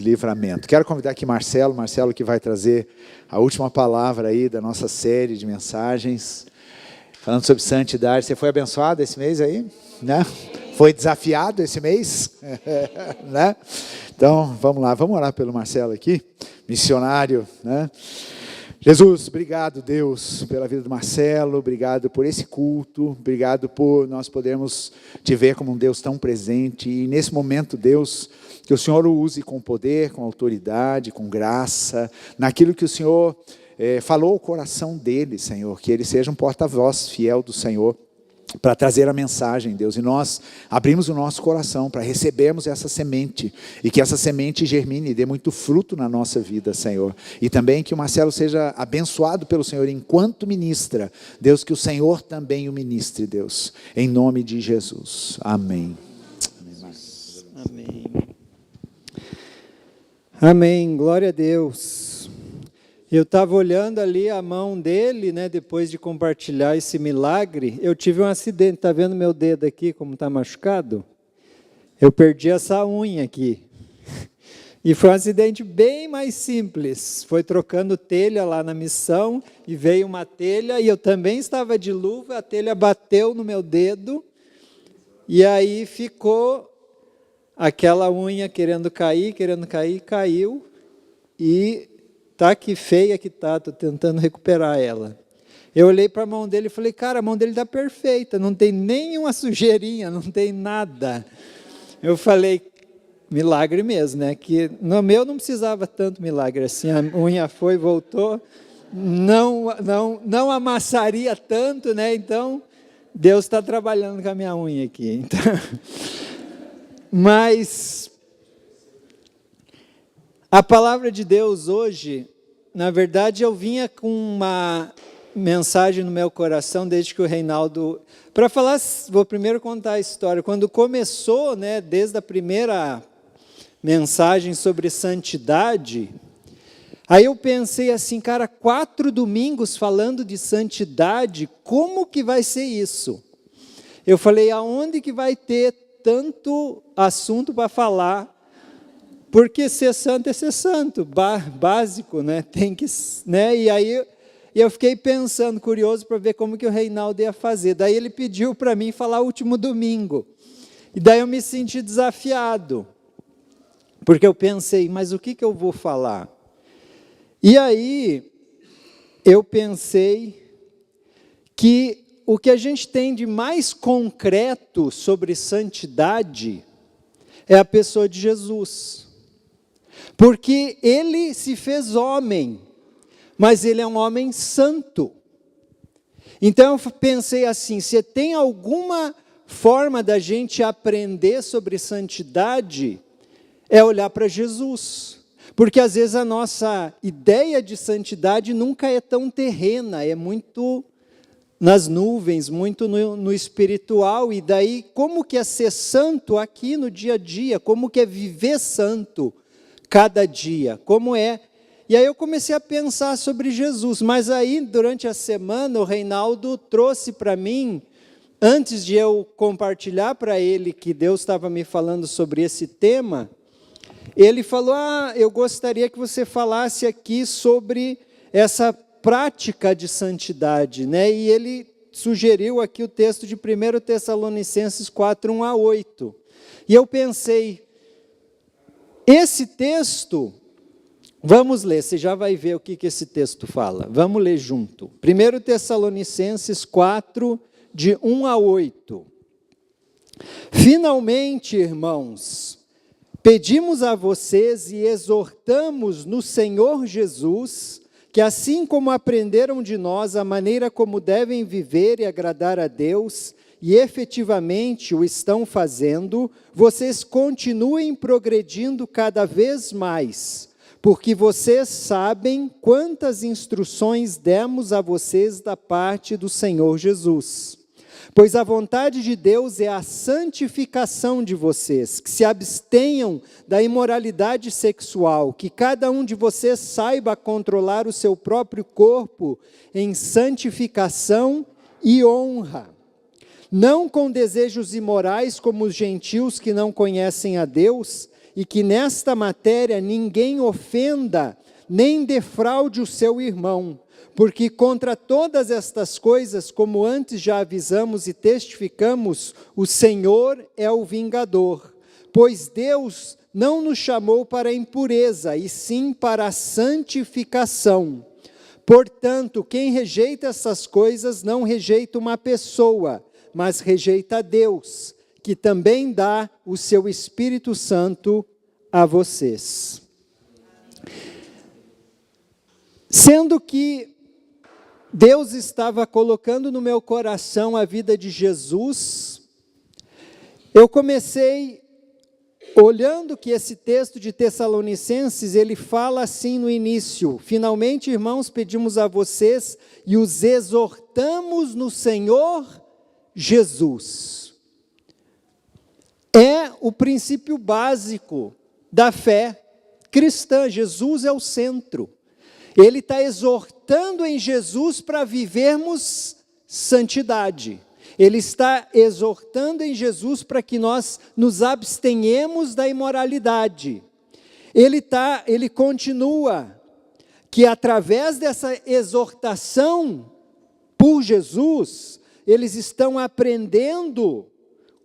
Livramento. Quero convidar aqui Marcelo que vai trazer a última palavra aí da nossa série de mensagens, falando sobre santidade. Você foi abençoado esse mês aí? Né? Foi desafiado esse mês? Né? Então, vamos lá, vamos orar pelo Marcelo aqui, missionário, né? Jesus, obrigado, Deus, pela vida do Marcelo, obrigado por esse culto, obrigado por nós podermos te ver como um Deus tão presente, e nesse momento, Deus, que o Senhor o use com poder, com autoridade, com graça, naquilo que o Senhor falou ao coração dele, Senhor, que ele seja um porta-voz fiel do Senhor, para trazer a mensagem, Deus, e nós abrimos o nosso coração para recebermos essa semente, e que essa semente germine e dê muito fruto na nossa vida, Senhor, e também que o Marcelo seja abençoado pelo Senhor enquanto ministra, Deus, que o Senhor também o ministre, Deus, em nome de Jesus, amém. Amém. Amém, glória a Deus. Eu estava olhando ali a mão dele, né, depois de compartilhar esse milagre, eu tive um acidente, está vendo meu dedo aqui como está machucado? Eu perdi essa unha aqui. E foi um acidente bem mais simples, foi trocando telha lá na missão, e veio uma telha, e eu também estava de luva, a telha bateu no meu dedo, e aí ficou aquela unha querendo cair, caiu, e tá que feia que tá, estou tentando recuperar ela. Eu olhei para a mão dele e falei, cara, a mão dele está perfeita, não tem nenhuma sujeirinha, não tem nada. Eu falei, milagre mesmo, né? Que no meu não precisava tanto milagre assim, a unha foi, voltou, não amassaria tanto, né? Então, Deus está trabalhando com a minha unha aqui. Então, mas a palavra de Deus hoje, na verdade, eu vinha com uma mensagem no meu coração desde que o Reinaldo... Para falar, vou primeiro contar a história. Quando começou, né, desde a primeira mensagem sobre santidade, aí eu pensei assim, cara, 4 domingos falando de santidade, como que vai ser isso? Eu falei, aonde que vai ter tanto assunto para falar? Porque ser santo é ser santo, básico, né? Tem que, né? E aí eu fiquei pensando, curioso para ver como que o Reinaldo ia fazer. Daí ele pediu para mim falar o último domingo. E daí eu me senti desafiado, porque eu pensei, mas o que eu vou falar? E aí eu pensei que o que a gente tem de mais concreto sobre santidade é a pessoa de Jesus. Porque ele se fez homem, mas ele é um homem santo. Então eu pensei assim, se tem alguma forma da gente aprender sobre santidade, é olhar para Jesus. Porque às vezes a nossa ideia de santidade nunca é tão terrena, é muito nas nuvens, muito no espiritual. E daí, como que é ser santo aqui no dia a dia? Como que é viver santo cada dia, como é? E aí eu comecei a pensar sobre Jesus, mas aí durante a semana o Reinaldo trouxe para mim, antes de eu compartilhar para ele que Deus estava me falando sobre esse tema, ele falou, eu gostaria que você falasse aqui sobre essa prática de santidade, né? E ele sugeriu aqui o texto de 1 Tessalonicenses 4, 1-8, e eu pensei, esse texto, vamos ler, você já vai ver o que esse texto fala. Vamos ler junto. 1 Tessalonicenses 4, de 1-8. Finalmente, irmãos, pedimos a vocês e exortamos no Senhor Jesus, que assim como aprenderam de nós a maneira como devem viver e agradar a Deus, e efetivamente o estão fazendo, vocês continuem progredindo cada vez mais, porque vocês sabem quantas instruções demos a vocês da parte do Senhor Jesus. Pois a vontade de Deus é a santificação de vocês, que se abstenham da imoralidade sexual, que cada um de vocês saiba controlar o seu próprio corpo em santificação e honra. Não com desejos imorais como os gentios que não conhecem a Deus, e que nesta matéria ninguém ofenda nem defraude o seu irmão, porque contra todas estas coisas, como antes já avisamos e testificamos, o Senhor é o vingador, pois Deus não nos chamou para a impureza, e sim para a santificação. Portanto, quem rejeita essas coisas não rejeita uma pessoa, mas rejeita a Deus, que também dá o seu Espírito Santo a vocês. Sendo que Deus estava colocando no meu coração a vida de Jesus, eu comecei olhando que esse texto de Tessalonicenses, ele fala assim no início: finalmente, irmãos, pedimos a vocês e os exortamos no Senhor Jesus. É o princípio básico da fé cristã. Jesus é o centro. Ele está exortando em Jesus para vivermos santidade. Ele está exortando em Jesus para que nós nos abstenhamos da imoralidade. Ele continua que através dessa exortação por Jesus, eles estão aprendendo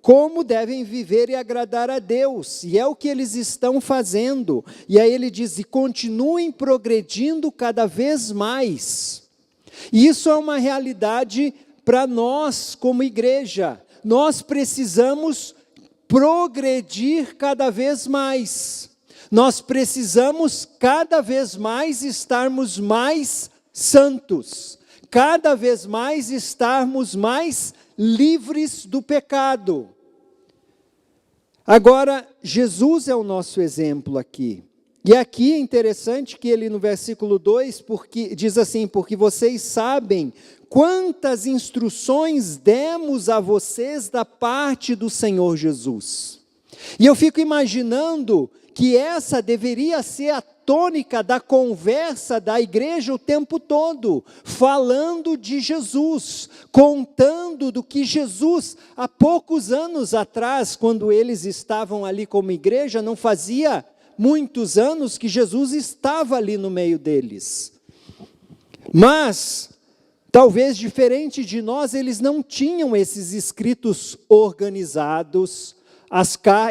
como devem viver e agradar a Deus, e é o que eles estão fazendo. E aí ele diz: e continuem progredindo cada vez mais. E isso é uma realidade para nós como igreja. Nós precisamos progredir cada vez mais. Nós precisamos cada vez mais estarmos mais santos, cada vez mais estarmos mais livres do pecado. Agora, Jesus é o nosso exemplo aqui. E aqui é interessante que ele no versículo 2, diz assim: porque vocês sabem quantas instruções demos a vocês da parte do Senhor Jesus. E eu fico imaginando que essa deveria ser a tônica da conversa da igreja o tempo todo, falando de Jesus, contando do que Jesus, há poucos anos atrás, quando eles estavam ali como igreja, não fazia muitos anos que Jesus estava ali no meio deles. Mas, talvez diferente de nós, eles não tinham esses escritos organizados.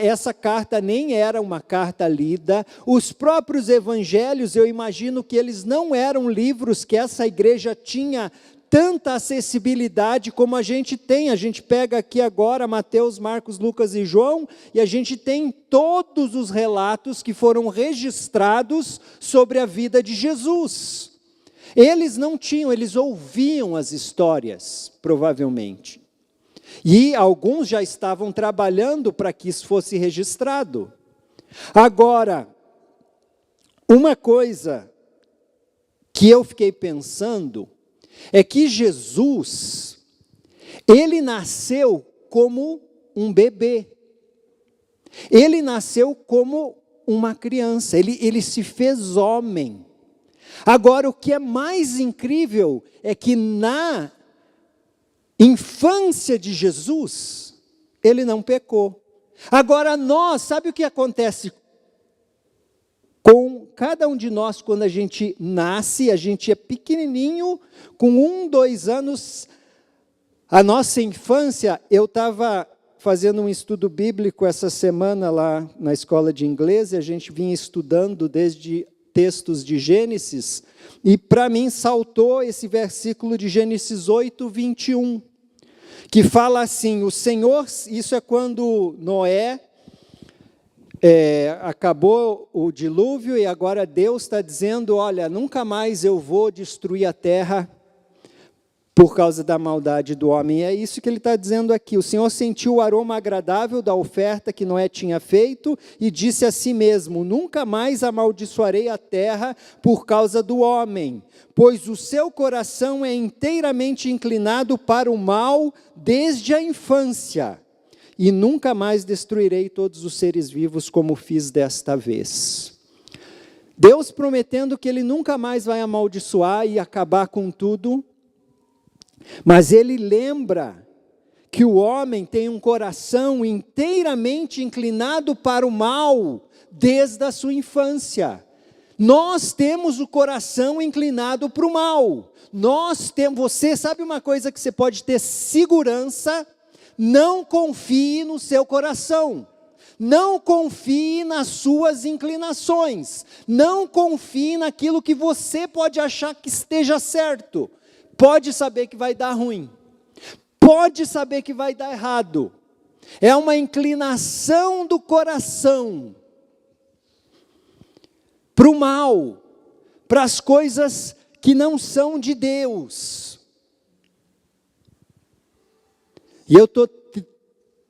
Essa carta nem era uma carta lida. Os próprios evangelhos, eu imagino que eles não eram livros que essa igreja tinha tanta acessibilidade como a gente tem. A gente pega aqui agora Mateus, Marcos, Lucas e João, e a gente tem todos os relatos que foram registrados sobre a vida de Jesus. Eles não tinham, eles ouviam as histórias, provavelmente. E alguns já estavam trabalhando para que isso fosse registrado. Agora, uma coisa que eu fiquei pensando é que Jesus, ele nasceu como um bebê. Ele nasceu como uma criança, ele se fez homem. Agora, o que é mais incrível é que na infância de Jesus, ele não pecou. Agora nós, sabe o que acontece com cada um de nós quando a gente nasce? A gente é pequenininho, com 1, 2 anos, a nossa infância. Eu estava fazendo um estudo bíblico essa semana lá na escola de inglês, e a gente vinha estudando desde textos de Gênesis, e para mim saltou esse versículo de Gênesis 8, 21, que fala assim: o Senhor, isso é quando Noé acabou o dilúvio, e agora Deus está dizendo: olha, nunca mais eu vou destruir a terra por causa da maldade do homem. E é isso que ele está dizendo aqui. O Senhor sentiu o aroma agradável da oferta que Noé tinha feito e disse a si mesmo: nunca mais amaldiçoarei a terra por causa do homem, pois o seu coração é inteiramente inclinado para o mal desde a infância, e nunca mais destruirei todos os seres vivos como fiz desta vez. Deus prometendo que ele nunca mais vai amaldiçoar e acabar com tudo, mas ele lembra que o homem tem um coração inteiramente inclinado para o mal desde a sua infância. Nós temos o coração inclinado para o mal. Você sabe uma coisa que você pode ter segurança? Não confie no seu coração. Não confie nas suas inclinações. Não confie naquilo que você pode achar que esteja certo. Pode saber que vai dar ruim. Pode saber que vai dar errado. É uma inclinação do coração para o mal, para as coisas que não são de Deus. E eu estou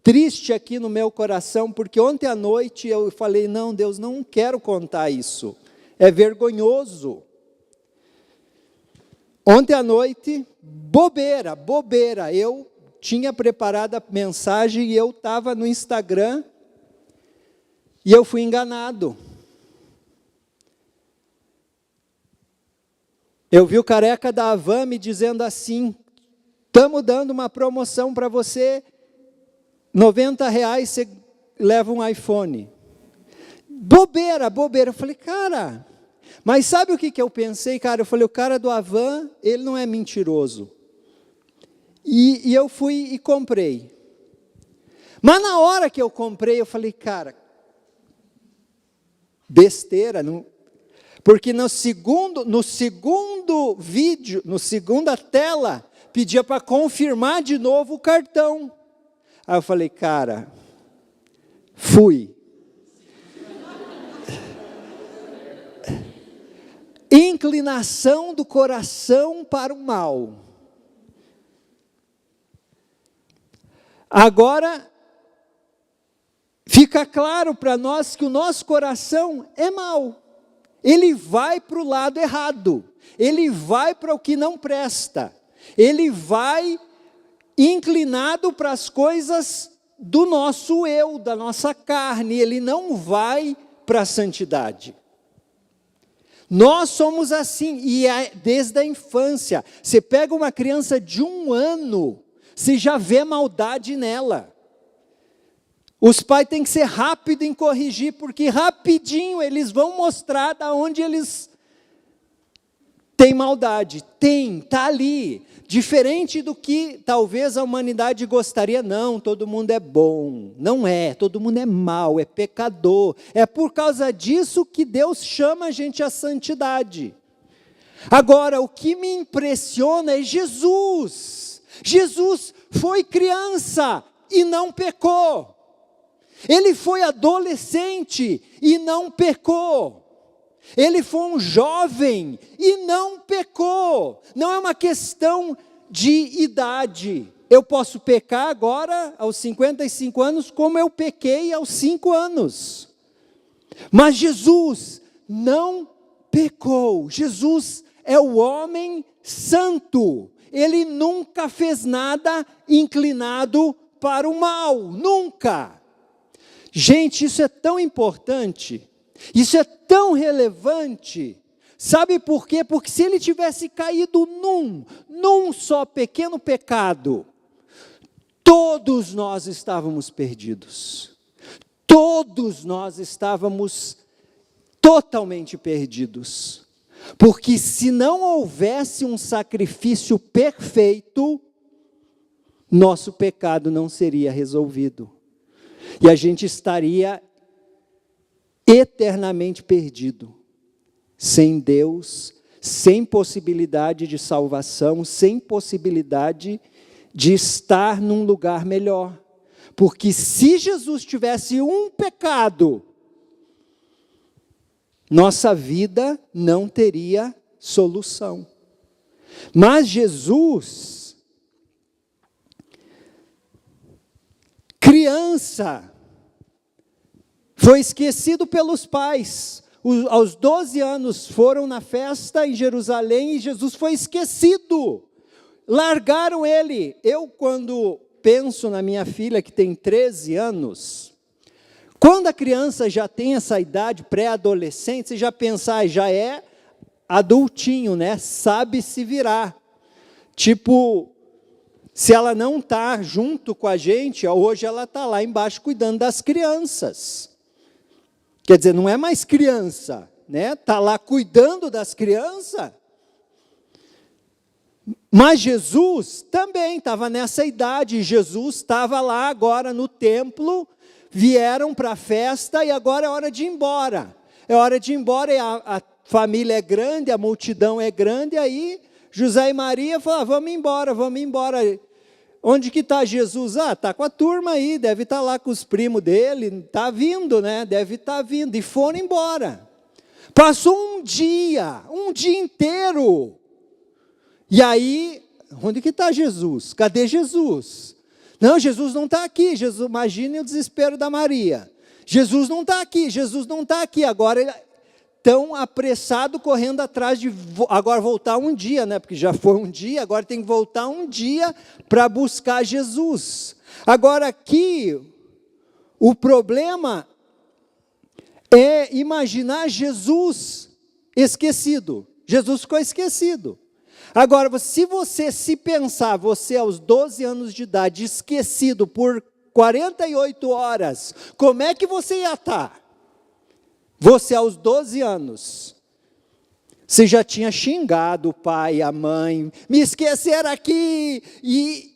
triste aqui no meu coração, porque ontem à noite eu falei, não, Deus, não quero contar isso. É vergonhoso. Ontem à noite, bobeira, eu tinha preparado a mensagem e eu estava no Instagram e eu fui enganado. Eu vi o careca da Havan me dizendo assim, estamos dando uma promoção para você, R$90 você leva um iPhone. Bobeira. Eu falei, cara, mas sabe o que eu pensei, cara? Eu falei, o cara do Havan, ele não é mentiroso. E eu fui e comprei. Mas na hora que eu comprei, eu falei, cara, besteira, não... Porque no segundo vídeo, na segunda tela, pedia para confirmar de novo o cartão. Aí eu falei, cara, fui. Inclinação do coração para o mal. Agora, fica claro para nós que o nosso coração é mau. Ele vai para o lado errado, ele vai para o que não presta, ele vai inclinado para as coisas do nosso eu, da nossa carne, ele não vai para a santidade. Nós somos assim, e desde a infância. Você pega uma criança de 1 ano, você já vê maldade nela. Os pais têm que ser rápidos em corrigir, porque rapidinho eles vão mostrar de onde eles têm maldade. Está ali. Diferente do que talvez a humanidade gostaria. Não, todo mundo é bom. Não é, todo mundo é mau, é pecador. É por causa disso que Deus chama a gente à santidade. Agora, o que me impressiona é Jesus. Jesus foi criança e não pecou. Ele foi adolescente e não pecou. Ele foi um jovem e não pecou. Não é uma questão de idade. Eu posso pecar agora aos 55 anos como eu pequei aos 5 anos. Mas Jesus não pecou. Jesus é o homem santo. Ele nunca fez nada inclinado para o mal. Nunca. Gente, isso é tão importante, isso é tão relevante, sabe por quê? Porque se ele tivesse caído num só pequeno pecado, todos nós estávamos perdidos, todos nós estávamos totalmente perdidos, porque se não houvesse um sacrifício perfeito, nosso pecado não seria resolvido. E a gente estaria eternamente perdido, sem Deus, sem possibilidade de salvação, sem possibilidade de estar num lugar melhor. Porque se Jesus tivesse um pecado, nossa vida não teria solução. Mas Jesus, criança, foi esquecido pelos pais. Aos 12 anos foram na festa em Jerusalém e Jesus foi esquecido. Largaram ele. Eu, quando penso na minha filha que tem 13 anos, quando a criança já tem essa idade pré-adolescente, você já pensa, já é adultinho, né? Sabe se virar. Tipo, Se ela não está junto com a gente, hoje ela está lá embaixo cuidando das crianças. Quer dizer, não é mais criança, né? Está lá cuidando das crianças. Mas Jesus também estava nessa idade. Jesus estava lá agora no templo, vieram para a festa e agora é hora de ir embora. É hora de ir embora e a família é grande, a multidão é grande, aí José e Maria falaram, vamos embora, vamos embora. Onde que está Jesus? Está com a turma aí, deve estar lá com os primos dele, está vindo, né? Deve estar vindo. E foram embora. Passou um dia inteiro. E aí, onde que está Jesus? Cadê Jesus? Não, Jesus não está aqui. Jesus, imagine o desespero da Maria. Jesus não está aqui, Jesus não está aqui. Agora, tão apressado, correndo atrás de agora voltar um dia, né? Porque já foi um dia, agora tem que voltar um dia para buscar Jesus. Agora aqui, o problema é imaginar Jesus esquecido. Jesus ficou esquecido. Agora, se você se pensar, você aos 12 anos de idade, esquecido por 48 horas, como é que você ia estar? Você aos 12 anos, você já tinha xingado o pai, a mãe, me esqueceram aqui, e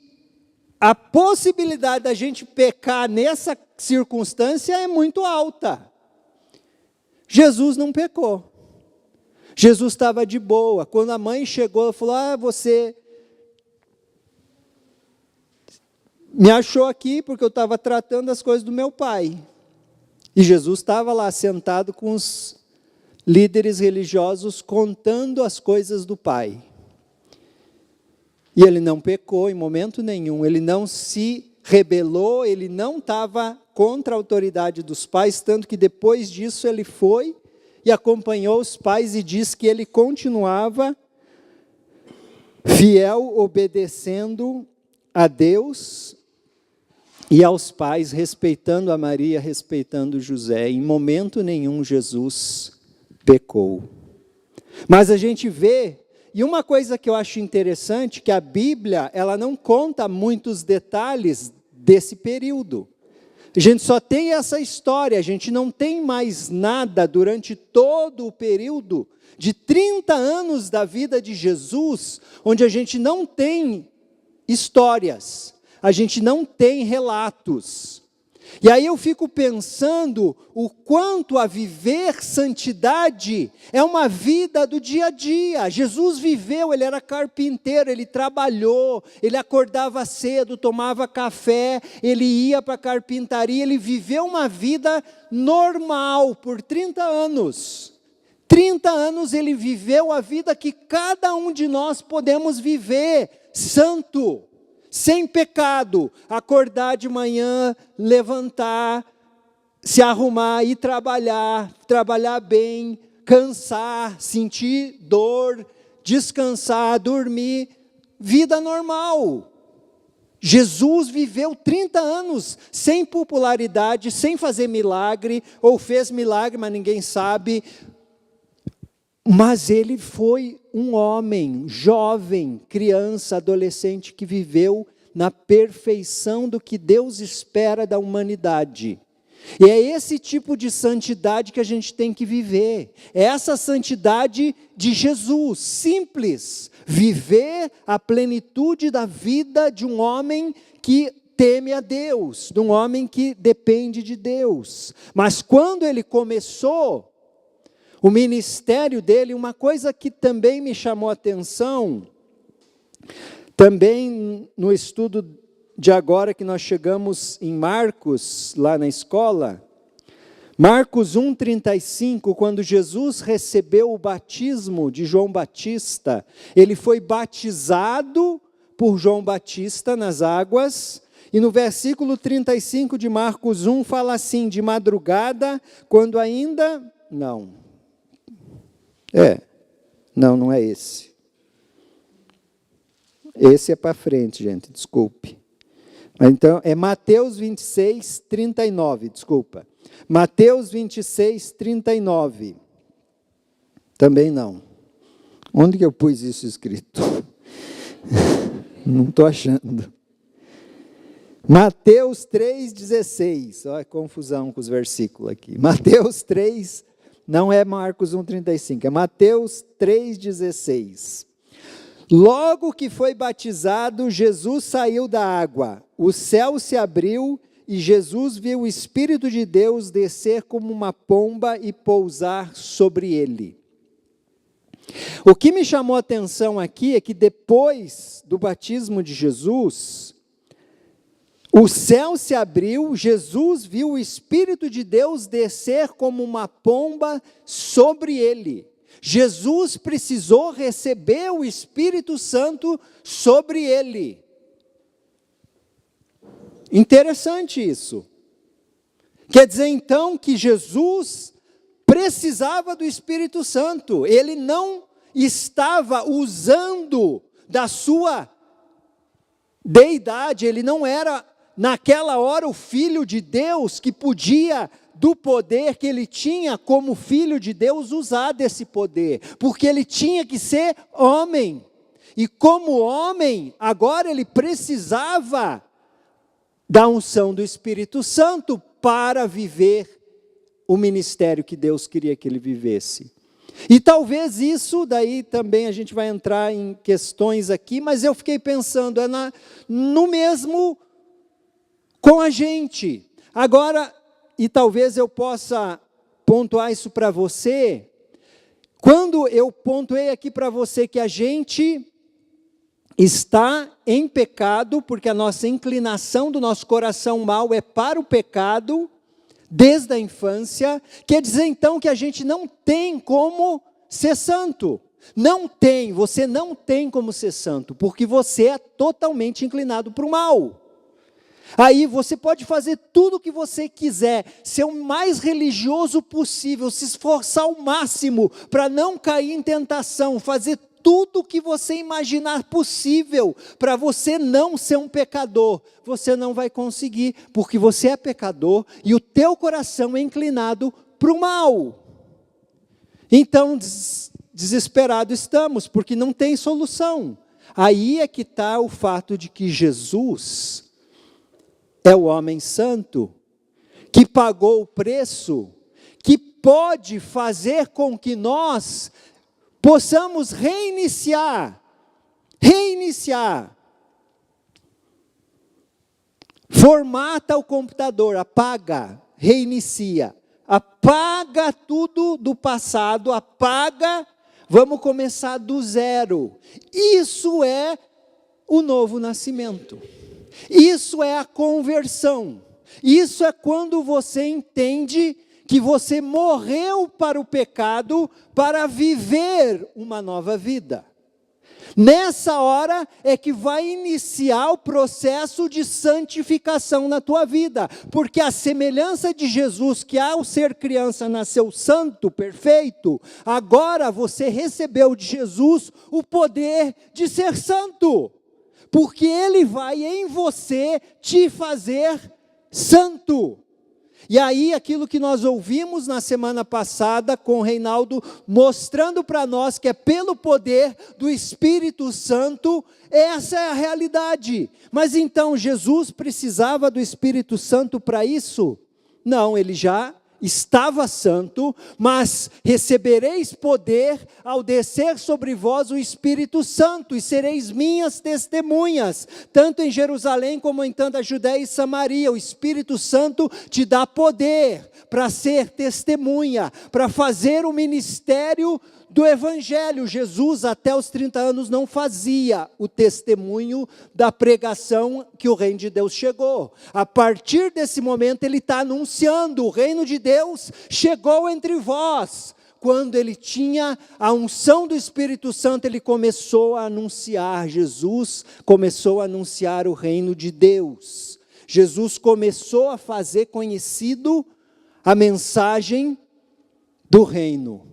a possibilidade da gente pecar nessa circunstância é muito alta. Jesus não pecou. Jesus estava de boa. Quando a mãe chegou, ela falou, você me achou aqui porque eu estava tratando as coisas do meu pai. E Jesus estava lá sentado com os líderes religiosos contando as coisas do Pai. E ele não pecou em momento nenhum, ele não se rebelou, ele não estava contra a autoridade dos pais, tanto que depois disso ele foi e acompanhou os pais e diz que ele continuava fiel, obedecendo a Deus e aos pais, respeitando a Maria, respeitando José. Em momento nenhum Jesus pecou. Mas a gente vê, e uma coisa que eu acho interessante, que a Bíblia, ela não conta muitos detalhes desse período. A gente só tem essa história, a gente não tem mais nada durante todo o período de 30 anos da vida de Jesus, onde a gente não tem histórias. A gente não tem relatos. E aí eu fico pensando o quanto a viver santidade é uma vida do dia a dia. Jesus viveu, ele era carpinteiro, ele trabalhou, ele acordava cedo, tomava café, ele ia para a carpintaria, ele viveu uma vida normal por 30 anos. 30 anos ele viveu a vida que cada um de nós podemos viver, santo. Sem pecado, acordar de manhã, levantar, se arrumar, ir trabalhar bem, cansar, sentir dor, descansar, dormir, vida normal. Jesus viveu 30 anos sem popularidade, sem fazer milagre, ou fez milagre, mas ninguém sabe. Mas ele foi um homem, jovem, criança, adolescente, que viveu na perfeição do que Deus espera da humanidade. E é esse tipo de santidade que a gente tem que viver. É essa santidade de Jesus, simples. Viver a plenitude da vida de um homem que teme a Deus, de um homem que depende de Deus. Mas quando ele começou o ministério dele, uma coisa que também me chamou a atenção, também no estudo de agora que nós chegamos em Marcos, lá na escola, Marcos 1,35, quando Jesus recebeu o batismo de João Batista, ele foi batizado por João Batista nas águas, e no versículo 35 de Marcos 1 fala assim, de madrugada, quando ainda... Não é esse. Esse é para frente, gente, desculpe. Então, é Mateus 26, 39, desculpa. Mateus 26, 39. Também não. Onde que eu pus isso escrito? Não estou achando. Mateus 3,16. Olha a confusão com os versículos aqui. Mateus 3, não é Marcos 1,35, é Mateus 3,16. Logo que foi batizado, Jesus saiu da água. O céu se abriu e Jesus viu o Espírito de Deus descer como uma pomba e pousar sobre ele. O que me chamou a atenção aqui é que depois do batismo de Jesus, o céu se abriu, Jesus viu o Espírito de Deus descer como uma pomba sobre ele. Jesus precisou receber o Espírito Santo sobre ele. Interessante isso. Quer dizer então que Jesus precisava do Espírito Santo. Ele não estava usando da sua deidade, ele não era naquela hora o Filho de Deus que podia, do poder que ele tinha como Filho de Deus, usar desse poder, porque ele tinha que ser homem, e como homem, agora ele precisava da unção do Espírito Santo para viver o ministério que Deus queria que ele vivesse. E talvez isso, daí também a gente vai entrar em questões aqui, mas eu fiquei pensando, no mesmo com a gente. Agora, e talvez eu possa pontuar isso para você, quando eu pontuei aqui para você que a gente está em pecado, porque a nossa inclinação do nosso coração mau é para o pecado, desde a infância, quer dizer então que a gente não tem como ser santo. Você não tem como ser santo, porque você é totalmente inclinado para o mal. Aí você pode fazer tudo o que você quiser, ser o mais religioso possível, se esforçar ao máximo para não cair em tentação, fazer tudo o que você imaginar possível para você não ser um pecador. Você não vai conseguir, porque você é pecador e o teu coração é inclinado para o mal. Então, desesperados estamos, porque não tem solução. Aí é que está o fato de que Jesus é o homem santo, que pagou o preço, que pode fazer com que nós possamos reiniciar. Formata o computador, apaga, reinicia. Apaga tudo do passado, vamos começar do zero. Isso é o novo nascimento. Isso é a conversão. Isso é quando você entende que você morreu para o pecado para viver uma nova vida. Nessa hora é que vai iniciar o processo de santificação na tua vida, porque a semelhança de Jesus, que ao ser criança nasceu santo, perfeito, agora você recebeu de Jesus o poder de ser santo, porque Ele vai em você te fazer santo. E aí, aquilo que nós ouvimos na semana passada com o Reinaldo, mostrando para nós que é pelo poder do Espírito Santo, essa é a realidade. Mas então, Jesus precisava do Espírito Santo para isso? Não, ele já estava santo, mas recebereis poder ao descer sobre vós o Espírito Santo, e sereis minhas testemunhas, tanto em Jerusalém como em toda a Judéia e Samaria. O Espírito Santo te dá poder para ser testemunha, para fazer o ministério do Evangelho. Jesus até os 30 anos não fazia o testemunho da pregação que o reino de Deus chegou. A partir desse momento ele está anunciando: o reino de Deus chegou entre vós. Quando ele tinha a unção do Espírito Santo, ele começou a anunciar, Jesus começou a anunciar o reino de Deus. Jesus começou a fazer conhecido a mensagem do reino.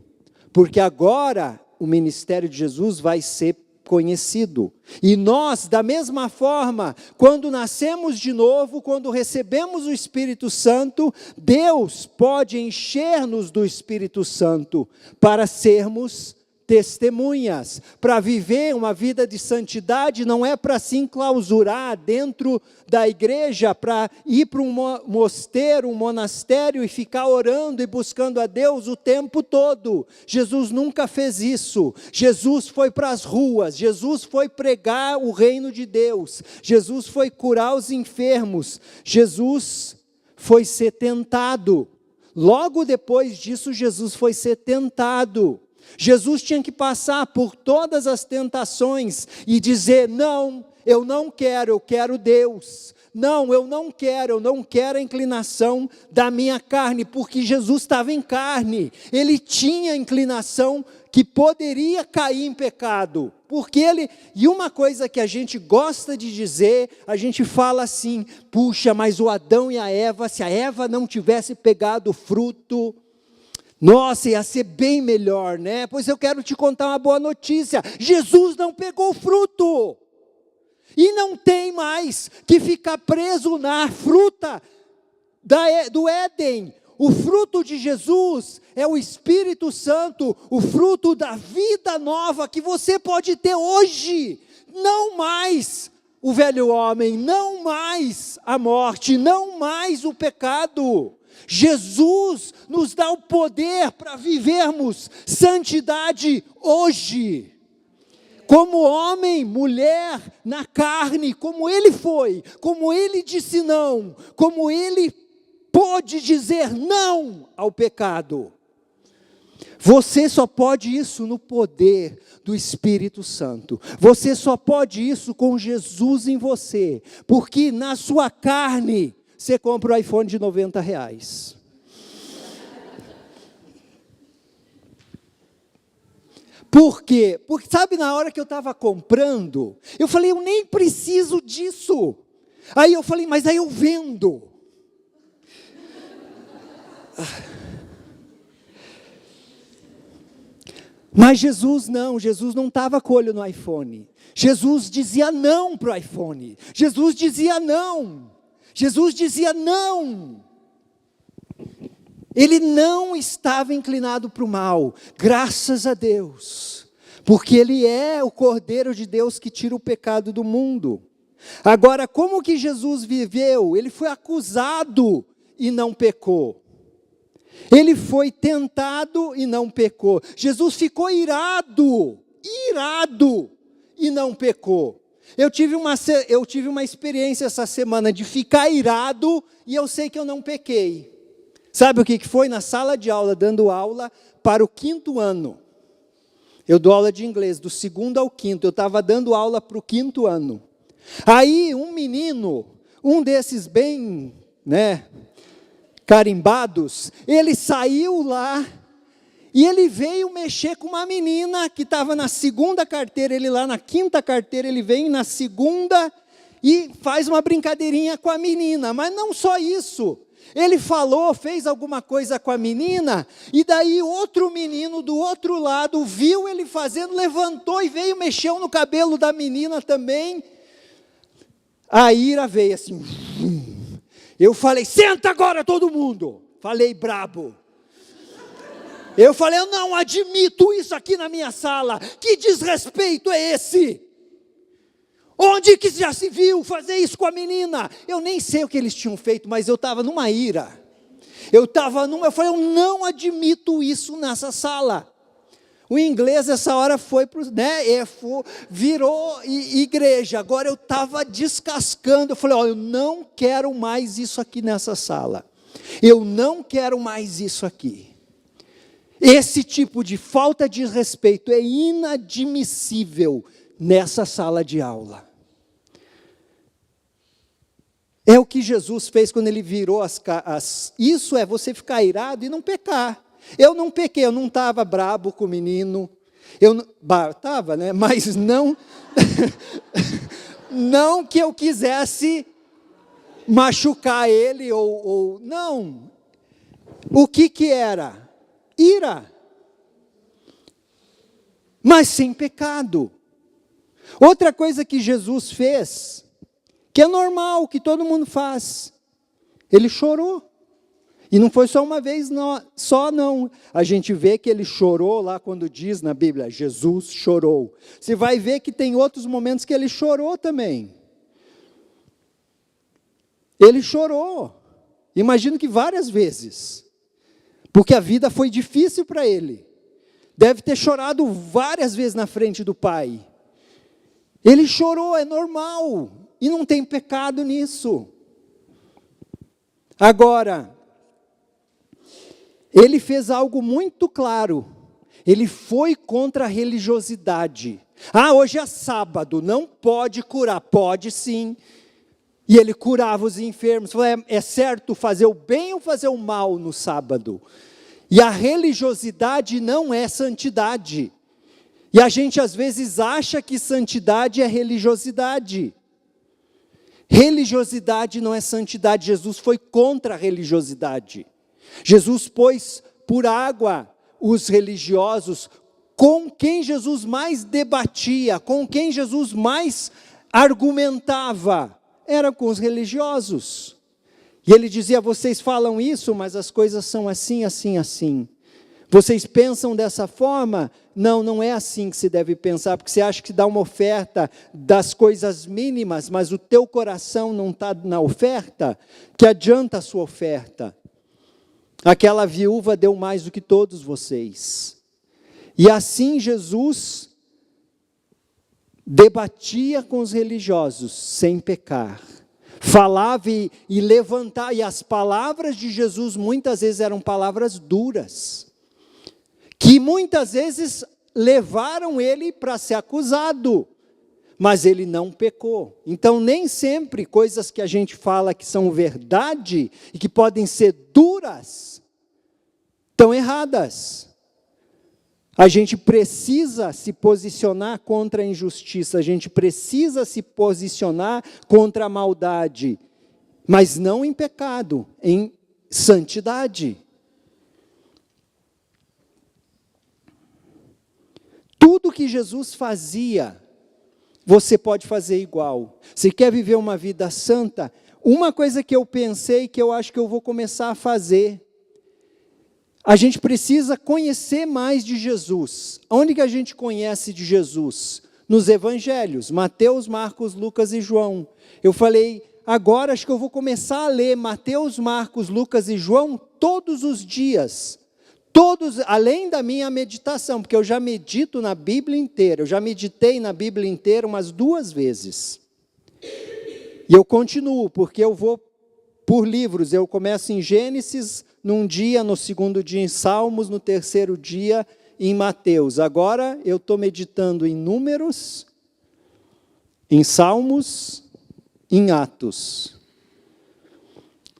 Porque agora o ministério de Jesus vai ser conhecido. E nós, da mesma forma, quando nascemos de novo, quando recebemos o Espírito Santo, Deus pode encher-nos do Espírito Santo para sermos testemunhas. Para viver uma vida de santidade não é para se enclausurar dentro da igreja, para ir para um mosteiro, um monastério e ficar orando e buscando a Deus o tempo todo. Jesus nunca fez isso. Jesus foi para as ruas, Jesus foi pregar o reino de Deus, Jesus foi curar os enfermos, Jesus foi ser tentado. Logo depois disso, Jesus foi ser tentado. Jesus tinha que passar por todas as tentações e dizer: não, eu não quero, eu quero Deus. Não, eu não quero a inclinação da minha carne, porque Jesus estava em carne. Ele tinha a inclinação que poderia cair em pecado. E uma coisa que a gente gosta de dizer, a gente fala assim: puxa, mas o Adão e a Eva, se a Eva não tivesse pegado o fruto, nossa, ia ser bem melhor, né? Pois eu quero te contar uma boa notícia: Jesus não pegou o fruto, e não tem mais que ficar preso na fruta do Éden. O fruto de Jesus é o Espírito Santo, o fruto da vida nova que você pode ter hoje. Não mais o velho homem, não mais a morte, não mais o pecado. Jesus nos dá o poder para vivermos santidade hoje. Como homem, mulher, na carne, como ele foi, como ele disse não, como ele pôde dizer não ao pecado. Você só pode isso no poder do Espírito Santo. Você só pode isso com Jesus em você, porque na sua carne você compra o iPhone de R$90. Por quê? Porque sabe, na hora que eu estava comprando, eu falei: eu nem preciso disso. Aí eu falei: mas aí eu vendo. Mas Jesus não estava com olho no iPhone. Jesus dizia não para o iPhone. Jesus dizia não. Ele não estava inclinado para o mal, graças a Deus, porque Ele é o Cordeiro de Deus que tira o pecado do mundo. Agora, como que Jesus viveu? Ele foi acusado e não pecou. Ele foi tentado e não pecou. Jesus ficou irado e não pecou. Eu tive uma experiência essa semana de ficar irado e eu sei que eu não pequei. Sabe o que foi? Na sala de aula, dando aula para o 5º ano. Eu dou aula de inglês, do 2º ao 5º. Eu estava dando aula para o 5º ano. Aí um menino, um desses bem, carimbados, ele saiu lá e ele veio mexer com uma menina que estava na 2ª carteira, ele lá na 5ª carteira, ele vem na 2ª e faz uma brincadeirinha com a menina. Mas não só isso, ele fez alguma coisa com a menina, e daí outro menino do outro lado viu ele fazendo, levantou e veio, mexeu no cabelo da menina também. A ira veio assim. Eu falei: senta agora todo mundo. Falei brabo. Eu falei: eu não admito isso aqui na minha sala. Que desrespeito é esse? Onde que já se viu fazer isso com a menina? Eu nem sei o que eles tinham feito, mas eu estava numa ira. Eu falei: eu não admito isso nessa sala. O inglês essa hora foi para virou igreja. Agora eu estava descascando. Eu falei: eu não quero mais isso aqui nessa sala. Eu não quero mais isso aqui. Esse tipo de falta de respeito é inadmissível nessa sala de aula. É o que Jesus fez quando ele virou isso é você ficar irado e não pecar. Eu não pequei, eu não estava brabo com o menino. Estava, né? Mas não, não que eu quisesse machucar ele não. O que era? Ira. Mas sem pecado. Outra coisa que Jesus fez, que é normal, que todo mundo faz, ele chorou. E não foi só uma vez só não. A gente vê que ele chorou lá quando diz na Bíblia, Jesus chorou. Você vai ver que tem outros momentos que ele chorou também. Ele chorou. Imagino que várias vezes. Porque a vida foi difícil para ele. Deve ter chorado várias vezes na frente do Pai. Ele chorou, é normal. E não tem pecado nisso. Agora, ele fez algo muito claro. Ele foi contra a religiosidade. Hoje é sábado, não pode curar. Pode sim. E ele curava os enfermos. Falou, é certo fazer o bem ou fazer o mal no sábado? E a religiosidade não é santidade. E a gente às vezes acha que santidade é religiosidade. Religiosidade não é santidade. Jesus foi contra a religiosidade. Jesus pôs por água os religiosos, com quem Jesus mais debatia, com quem Jesus mais argumentava, era com os religiosos. E ele dizia, vocês falam isso, mas as coisas são assim, assim, assim. Vocês pensam dessa forma? Não, não é assim que se deve pensar, porque você acha que dá uma oferta das coisas mínimas, mas o teu coração não está na oferta, que adianta a sua oferta? Aquela viúva deu mais do que todos vocês. E assim Jesus debatia com os religiosos, sem pecar. Falava e levantava, e as palavras de Jesus muitas vezes eram palavras duras, que muitas vezes levaram ele para ser acusado, mas ele não pecou. Então nem sempre coisas que a gente fala que são verdade, e que podem ser duras, estão erradas. A gente precisa se posicionar contra a injustiça, a gente precisa se posicionar contra a maldade, mas não em pecado, em santidade. Tudo que Jesus fazia, você pode fazer igual. Se quer viver uma vida santa, uma coisa que eu pensei, que eu acho que eu vou começar a fazer, a gente precisa conhecer mais de Jesus. Onde que a gente conhece de Jesus? Nos evangelhos, Mateus, Marcos, Lucas e João. Eu falei, agora acho que eu vou começar a ler Mateus, Marcos, Lucas e João todos os dias. Todos, além da minha meditação, porque eu já medito na Bíblia inteira. Eu já meditei na Bíblia inteira umas 2 vezes. E eu continuo, porque eu vou por livros. Eu começo em Gênesis, num dia, no segundo dia em Salmos, no terceiro dia em Mateus. Agora eu estou meditando em Números, em Salmos, em Atos.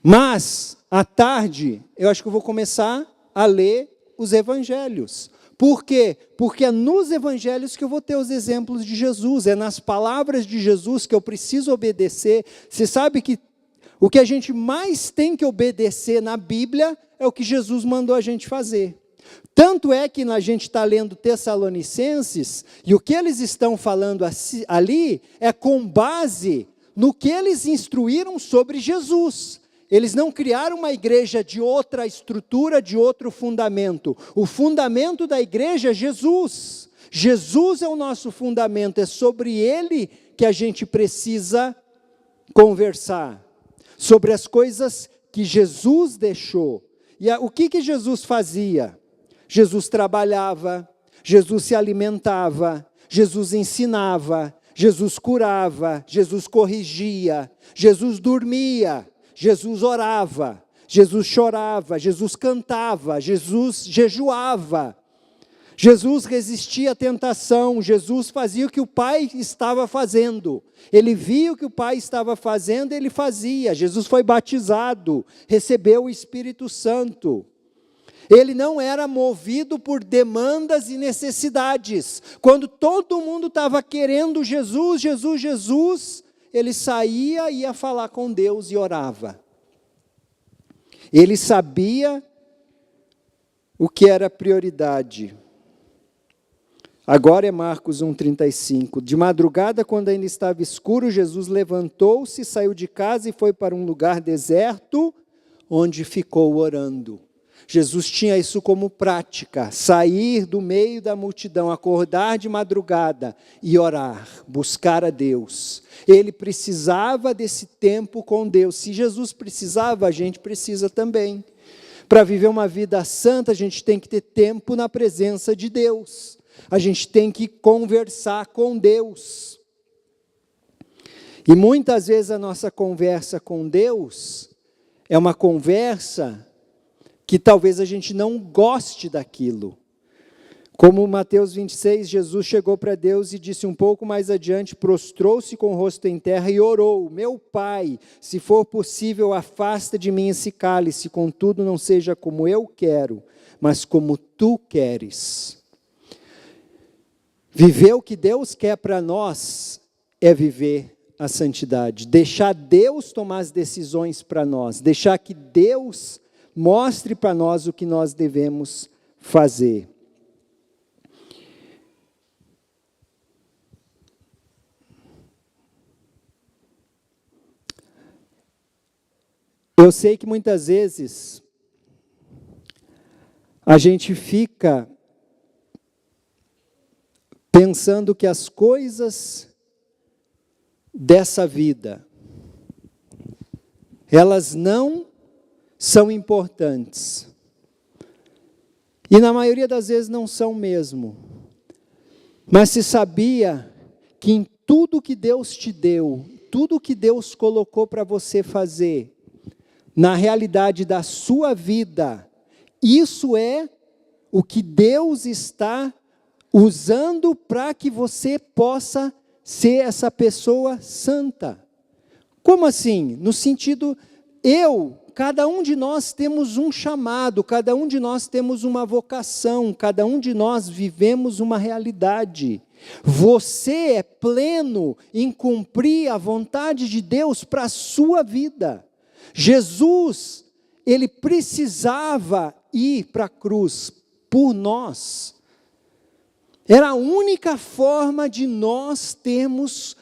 Mas, à tarde, eu acho que eu vou começar a ler os evangelhos. Por quê? Porque é nos evangelhos que eu vou ter os exemplos de Jesus, é nas palavras de Jesus que eu preciso obedecer. Você sabe que o que a gente mais tem que obedecer na Bíblia é o que Jesus mandou a gente fazer. Tanto é que a gente está lendo Tessalonicenses, e o que eles estão falando ali é com base no que eles instruíram sobre Jesus. Eles não criaram uma igreja de outra estrutura, de outro fundamento. O fundamento da igreja é Jesus. Jesus é o nosso fundamento, é sobre ele que a gente precisa conversar. Sobre as coisas que Jesus deixou. E o que Jesus fazia? Jesus trabalhava, Jesus se alimentava, Jesus ensinava, Jesus curava, Jesus corrigia, Jesus dormia, Jesus orava, Jesus chorava, Jesus cantava, Jesus jejuava, Jesus resistia à tentação, Jesus fazia o que o Pai estava fazendo. Ele via o que o Pai estava fazendo, ele fazia. Jesus foi batizado, recebeu o Espírito Santo. Ele não era movido por demandas e necessidades. Quando todo mundo estava querendo Jesus, Jesus, Jesus, ele saía e ia falar com Deus e orava. Ele sabia o que era prioridade. Agora é Marcos 1,35. De madrugada, quando ainda estava escuro, Jesus levantou-se, saiu de casa e foi para um lugar deserto, onde ficou orando. Jesus tinha isso como prática, sair do meio da multidão, acordar de madrugada e orar, buscar a Deus. Ele precisava desse tempo com Deus. Se Jesus precisava, a gente precisa também. Para viver uma vida santa, a gente tem que ter tempo na presença de Deus. A gente tem que conversar com Deus. E muitas vezes a nossa conversa com Deus é uma conversa que talvez a gente não goste daquilo. Como Mateus 26, Jesus chegou para Deus e disse um pouco mais adiante, prostrou-se com o rosto em terra e orou: meu Pai, se for possível, afasta de mim esse cálice, contudo não seja como eu quero, mas como tu queres. Viver o que Deus quer para nós é viver a santidade, deixar Deus tomar as decisões para nós, deixar que Deus mostre para nós o que nós devemos fazer. Eu sei que muitas vezes a gente fica pensando que as coisas dessa vida, elas não são importantes. E na maioria das vezes não são mesmo. Mas se sabia que em tudo que Deus te deu, tudo que Deus colocou para você fazer, na realidade da sua vida, isso é o que Deus está usando para que você possa ser essa pessoa santa. Como assim? No sentido, cada um de nós temos um chamado, cada um de nós temos uma vocação, cada um de nós vivemos uma realidade. Você é pleno em cumprir a vontade de Deus para a sua vida. Jesus, ele precisava ir para a cruz por nós. Era a única forma de nós termos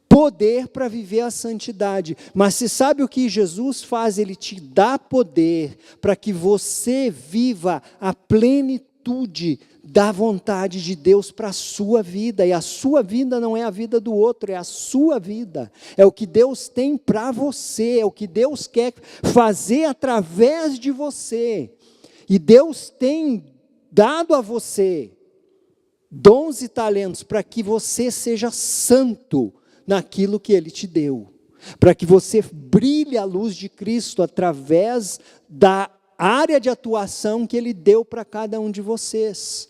poder para viver a santidade. Mas você sabe o que Jesus faz? Ele te dá poder para que você viva a plenitude da vontade de Deus para a sua vida. E a sua vida não é a vida do outro, é a sua vida. É o que Deus tem para você, é o que Deus quer fazer através de você. E Deus tem dado a você dons e talentos para que você seja santo naquilo que Ele te deu, para que você brilhe a luz de Cristo através da área de atuação que Ele deu para cada um de vocês,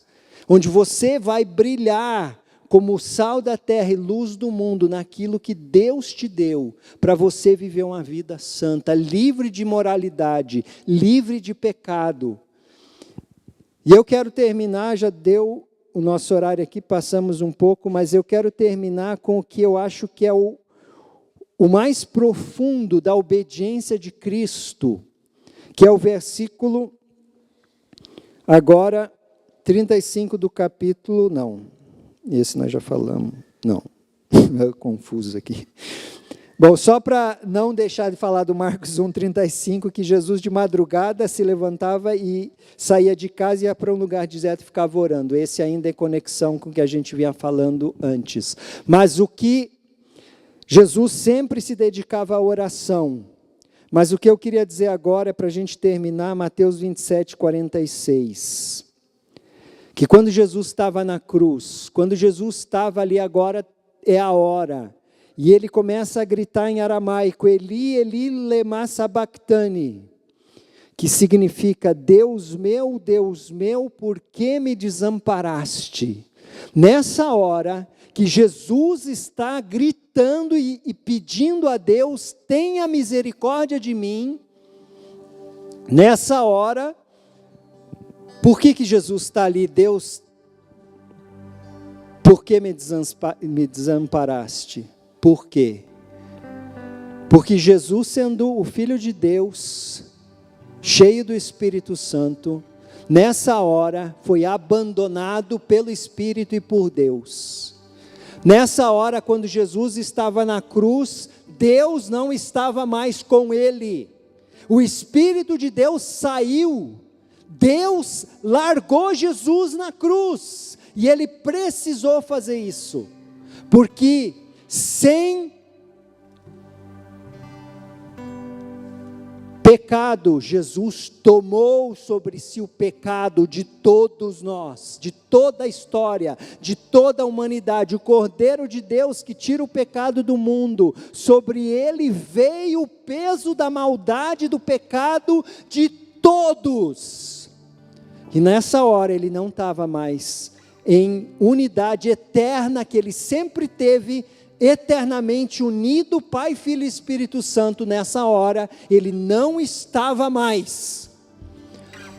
onde você vai brilhar como o sal da terra e luz do mundo naquilo que Deus te deu, para você viver uma vida santa, livre de imoralidade, livre de pecado. E eu quero terminar, já deu o nosso horário aqui, passamos um pouco, mas eu quero terminar com o que eu acho que é o mais profundo da obediência de Cristo, que é o versículo, agora, 35 do capítulo, não, esse nós já falamos, não, meio confuso aqui. Bom, só para não deixar de falar do Marcos 1,35, que Jesus de madrugada se levantava e saía de casa e ia para um lugar deserto e ficava orando. Esse ainda é conexão com o que a gente vinha falando antes. Mas o que Jesus sempre se dedicava à oração. Mas o que eu queria dizer agora, para a gente terminar, Mateus 27, 46. Que quando Jesus estava na cruz, quando Jesus estava ali, agora é a hora. E ele começa a gritar em aramaico, Eli, Eli, lema sabachthani, que significa, Deus meu, por que me desamparaste? Nessa hora que Jesus está gritando e pedindo a Deus, tenha misericórdia de mim, nessa hora, por que Jesus está ali? Deus, por que me desamparaste? Por quê? Porque Jesus, sendo o Filho de Deus, cheio do Espírito Santo, nessa hora foi abandonado pelo Espírito e por Deus. Nessa hora, quando Jesus estava na cruz, Deus não estava mais com ele. O Espírito de Deus saiu. Deus largou Jesus na cruz. E Ele precisou fazer isso. Porque sem pecado, Jesus tomou sobre si o pecado de todos nós, de toda a história, de toda a humanidade. O Cordeiro de Deus que tira o pecado do mundo, sobre ele veio o peso da maldade, do pecado de todos. E nessa hora ele não estava mais em unidade eterna que ele sempre teve, eternamente unido, Pai, Filho e Espírito Santo. Nessa hora, ele não estava mais,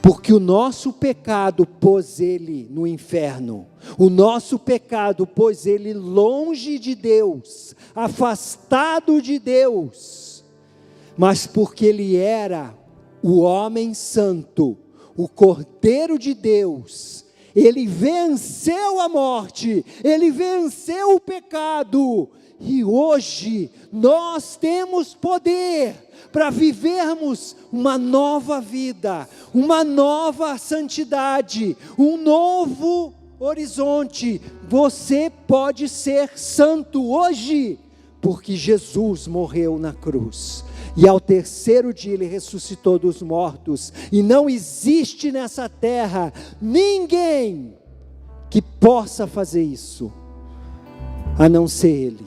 porque o nosso pecado pôs ele no inferno, o nosso pecado pôs ele longe de Deus, afastado de Deus, mas porque ele era o homem santo, o Cordeiro de Deus, ele venceu a morte, ele venceu o pecado, e hoje nós temos poder para vivermos uma nova vida, uma nova santidade, um novo horizonte. Você pode ser santo hoje, porque Jesus morreu na cruz. E ao terceiro dia ele ressuscitou dos mortos, e não existe nessa terra ninguém que possa fazer isso, a não ser ele.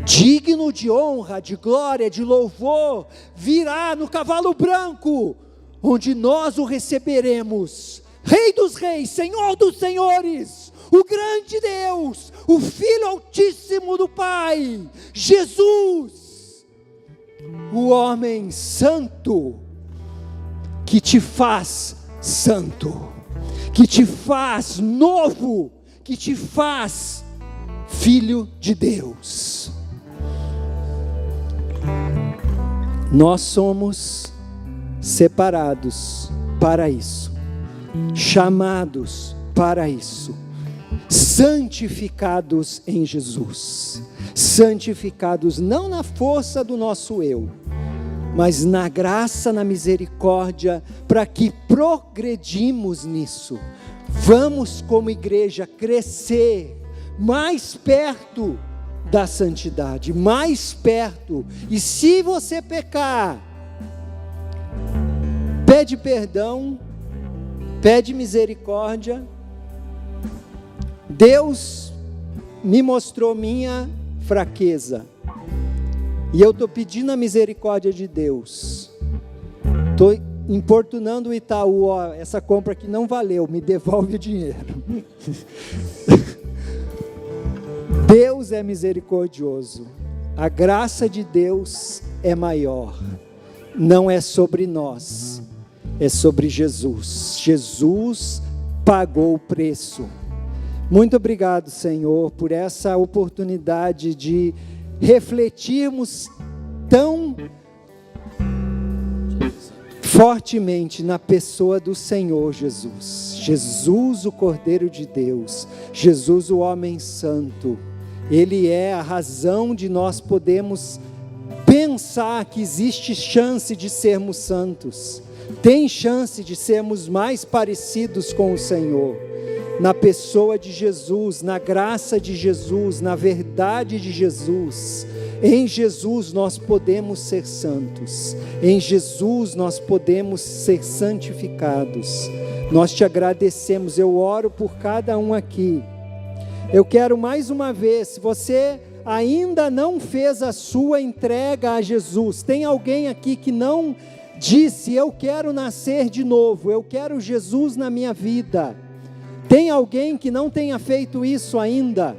Digno de honra, de glória, de louvor, virá no cavalo branco, onde nós o receberemos, Rei dos reis, Senhor dos senhores, o grande Deus, o Filho Altíssimo do Pai, Jesus, o homem santo, que te faz santo, que te faz novo, que te faz filho de Deus. Nós somos separados para isso, chamados para isso, santificados em Jesus, santificados não na força do nosso eu, mas na graça, na misericórdia, para que progredimos nisso. Vamos como igreja crescer mais perto da santidade, mais perto. E se você pecar, pede perdão, pede misericórdia. Deus me mostrou minha fraqueza, e eu estou pedindo a misericórdia de Deus. Estou importunando o Itaú: ó, essa compra aqui não valeu, me devolve o dinheiro. Deus é misericordioso, a graça de Deus é maior, não é sobre nós, é sobre Jesus. Jesus pagou o preço. Muito obrigado, Senhor, por essa oportunidade de refletirmos tão fortemente na pessoa do Senhor Jesus. Jesus, o Cordeiro de Deus, Jesus, o homem santo. Ele é a razão de nós podermos pensar que existe chance de sermos santos, tem chance de sermos mais parecidos com o Senhor, na pessoa de Jesus, na graça de Jesus, na verdade de Jesus. Em Jesus nós podemos ser santos, em Jesus nós podemos ser santificados. Nós te agradecemos. Eu oro por cada um aqui. Eu quero mais uma vez, se você ainda não fez a sua entrega a Jesus, tem alguém aqui que não disse: eu quero nascer de novo, eu quero Jesus na minha vida. Tem alguém que não tenha feito isso ainda?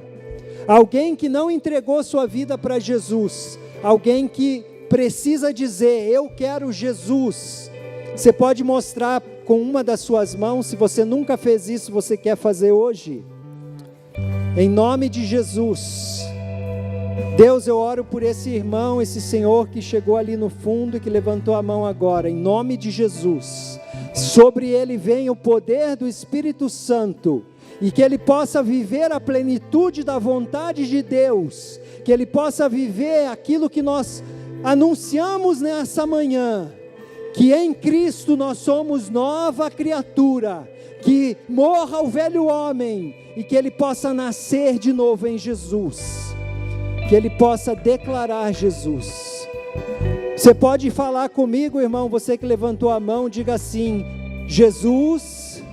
Alguém que não entregou sua vida para Jesus? Alguém que precisa dizer: eu quero Jesus? Você pode mostrar com uma das suas mãos. Se você nunca fez isso, você quer fazer hoje? Em nome de Jesus. Deus, eu oro por esse irmão, esse senhor que chegou ali no fundo e que levantou a mão agora. Em nome de Jesus, sobre ele vem o poder do Espírito Santo, e que ele possa viver a plenitude da vontade de Deus, que ele possa viver aquilo que nós anunciamos nessa manhã que em Cristo nós somos nova criatura, que morra o velho homem e que ele possa nascer de novo em Jesus, que ele possa declarar Jesus. Você pode falar comigo, irmão, você que levantou a mão, diga assim: Jesus,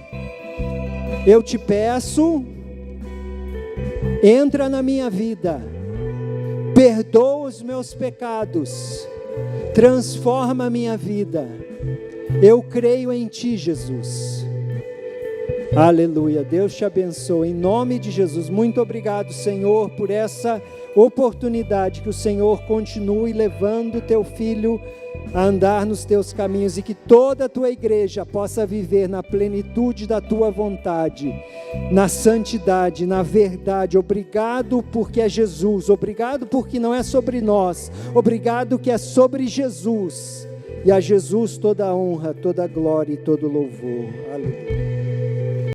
eu te peço, entra na minha vida, perdoa os meus pecados, transforma a minha vida, eu creio em Ti, Jesus. Aleluia, Deus te abençoe, em nome de Jesus. Muito obrigado, Senhor, por essa oportunidade, que o Senhor continue levando o Teu Filho a andar nos Teus caminhos, e que toda a Tua igreja possa viver na plenitude da Tua vontade, na santidade, na verdade. Obrigado porque é Jesus, obrigado porque não é sobre nós, obrigado que é sobre Jesus, e a Jesus toda a honra, toda a glória e todo o louvor. Aleluia.